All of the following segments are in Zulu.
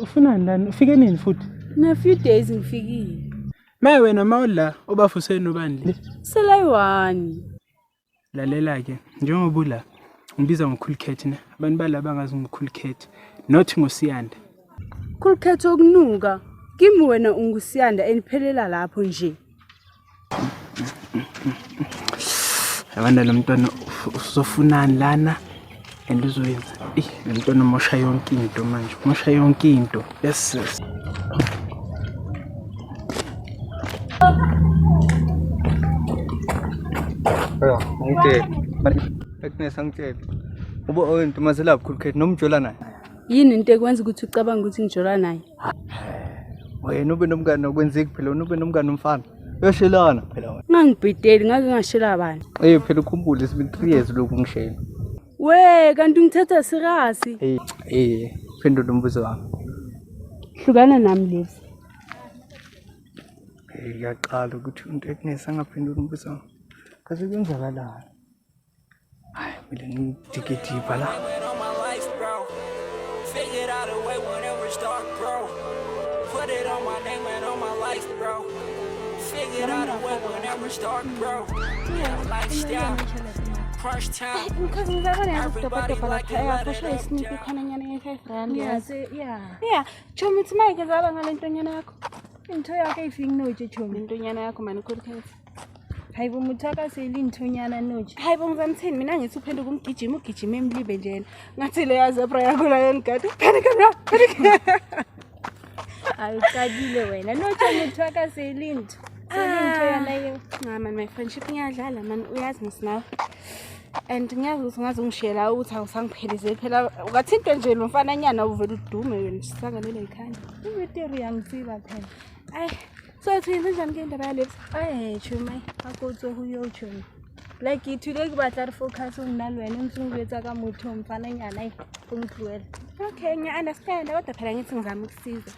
Ufunani lana? Ufike nini futhi? Na few days ngifikile. Maye wena mawula obafuseni ubani? Selayiwani. Lalela ke, njengoba ula ngibiza ngoCool Cat ne. Abantu balaba ngazi ngoCool Cat. Not ngosiyanda. Cool Cat okunuka. Kimi wena ungusiyanda eniphelela lapho nje. Yabona lo mntwana uzofunani lana? Endizoyenza. Lo mntwana mosha yonke into manje. Mosha yonke into. Yes. Okay. Agnes angitshela. Uba oyinto maselapha Cool Cat nomjola naye. Yini into ekwenza ukuthi ucabanga ukuthi ngijola naye? Wena ube nomngane okwenzeki phela ube nomngane umfana. Uyashelana phela wena. Ngangibhideli ngake ngashela abantu. Phela ukhumbule sibe 3 years lokhu ngishela. We kanti ngithatha serious. Phendula umbuzo wami. Hlukana nami lezi. Ngiyaqala ukuthi umuntu Agnes angaphendula umbuzo wami. Kaze kwenzakalani? Hayi mina ngidiketi bala. Figured out a way whenever it's dark, bro. Put it on my name and on my life, bro. Figured out a way whenever it's dark, bro. Lifestyle, crunch time. Everybody like it, let it up. Yeah. Chomi tsimai ke zaba ngale ntonyana yakho. Into yakho ifinginoje chomi intonyana yakho mani Cool Cat. Hayibo muthaka seli ntonyana noje. Hayibo ngizamthini mina ngithi uphenduka umgijima ugijima emlibe njena. Ngathi le yazebra yakho la yengadi. Phenduka bro. Ayikadile wena noje muthaka seli into. Ntonyana yo. Man my friendship ngiyadlala man uyazi ngisinawo. And ngiyazi ukuthi ngazongishela ukuthi awusangipheleze phela ukathinto nje lo mfana nyana uvela udume wena sisangalele ekhaya. Iveteri yangisiba phela. Ay so thina njani ke indaba yalezi? Chuma akutho huyo chuma. Like today kubatla re focus unginalo wena ngizungwetsa ka mutho mfana nyana ayi ungithuwela. Okay ngiya understand kodwa phela ngithi ngizama ukusiza.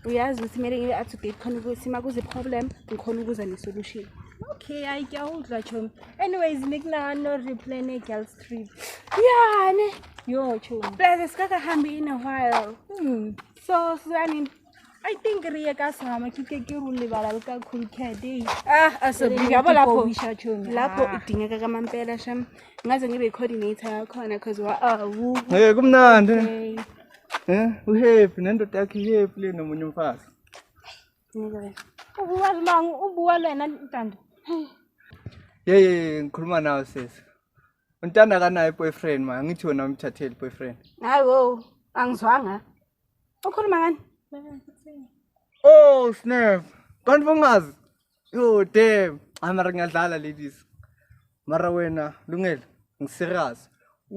Uyazi ukuthi kumele ngibe up to date khona ukuthi makuze problem ngikhona ukuza ne solution. Okay, ayikuyawudla chomi. Anyways, nikuna no replay ne girls trip. Yeah, ne. Yo chomi. Plus sikaka hambi in a while. So Suzanne, I think riye ka sama kike rule bala ka Cool Cat. Asebika lapho bisha chomi. Lapho idingeka kamampela sham. Ngaze ngibe coordinator yakhona cause kumnandi. Uhappy nendoda yakhe happy le nomunye umfazi. Ngeke. Ubuwala wena ntando. Ngikhuluma nawe sisi. Untanda kanaye boyfriend ma ngithi wena umthatheli boyfriend. Hayiwo, angizwanga. Ukhuluma ngani? Oh, snap. Kanti bongazi? Yo, damn. Amara ngiyadlala ladies. Mara wena, Lungelo, ngiserious.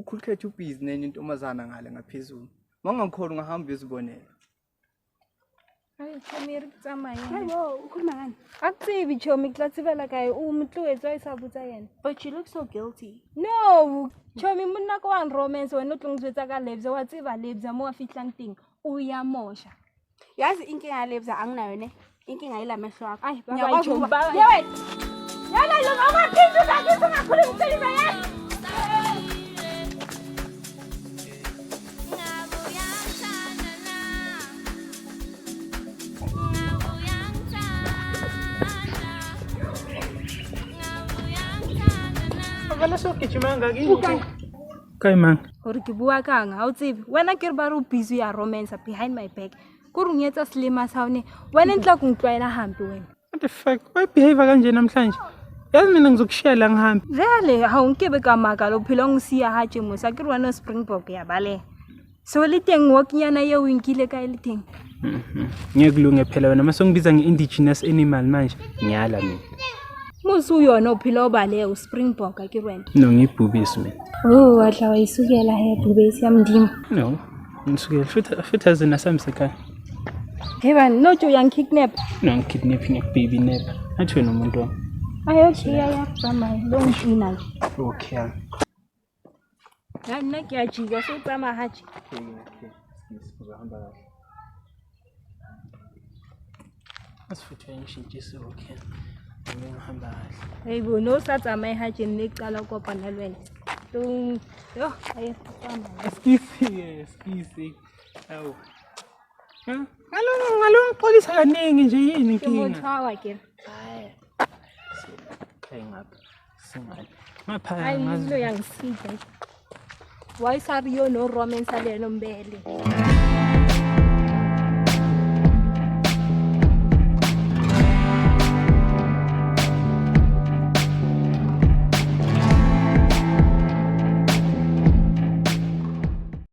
Cool Cat ubusy nenye intombazana ngale ngaphezulu. Mangakhona ungahamba uzibonela. Hayi Chamiri tsamaya. Hayiwo, ukhuluma ngani? Akutsibi Chomi klatsivela kae umuntu wethu ayisabutsa yena. But you look so guilty. No, Chomi munna ko an romance wena utlungizwetsa ka Lebza watsiva Lebza mo afihla nting uyamosha. Yazi inkinga ya Lebza anginayo ne. Inkinga ila mehlo akho. Ay baba Chomi. Yewet. Yala lo awakhithi ngakithi ngakhuluma umsebenzi yakhe. Wala so kichimanga kini. Kai man. Hore ke bua kang ha o tsebe wena ke re ba re busy ya romance behind my back. Ko runyetsa slima saune wena ntla kungitlwaela hampi wena. What the fuck? Why behave kanje namhlanje? Yazi mina ngizokushela ngihambe. Vele ha unkebe ka maka lo phela ngisiya ha tje mosa ke re wena Springbok ya bale. So le teng wo kinyana ye o inkile ka le teng. Ngiyakulunga phela wena masongibiza nge-indigenous animal manje ngiyala mina. Musu yona uphila obale uSpringbok ke wena. No ngibhubisi mina. Oh wadla wayisukela he bhubisi yamndimo. No. Ngisukela futhi azina samsekhaya. Heaven no jo yang kidnap. No ngikidnapping baby nap. Athi wena umuntu wami. Ayo chiya tsamaya lo ngishina nje. Okay. Nna ke a jiga so tsamaya haji. Sizohamba kahle. Asifuthe ngishintshise okay. Ngihamba kahle. Hey bo no sa tsamaya haji nne qala kopana le wena. Tung. Yo, ayesifana. Skisi. Awu. Ngalong polisi kaningi nje yini Ke inkinga? motho ke. Hayi ngapha. Singale. Ngapha Hayi lo yangisida. Why sariyo no romance aleno mbele.